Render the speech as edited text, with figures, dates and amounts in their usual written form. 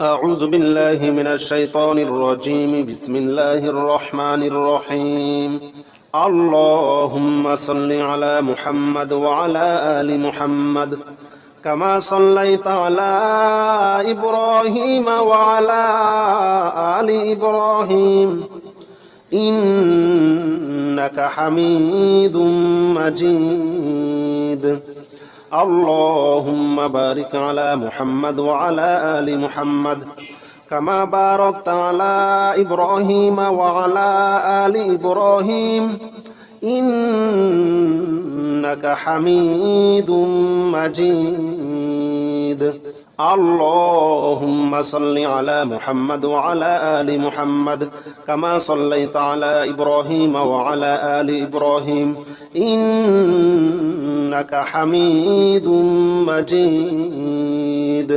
أعوذ بالله من الشيطان الرجيم. بسم الله الرحمن الرحيم. اللهم صل على محمد وعلى آل محمد كما صليت على إبراهيم وعلى آل إبراهيم إنك حميد مجيد. اللهم بارك على محمد وعلى آل محمد كما باركت على إبراهيم وعلى آل إبراهيم إنك حميد مجيد. اللهم صل على محمد وعلى آل محمد كما صليت على إبراهيم وعلى آل إبراهيم إنك حميد مجيد.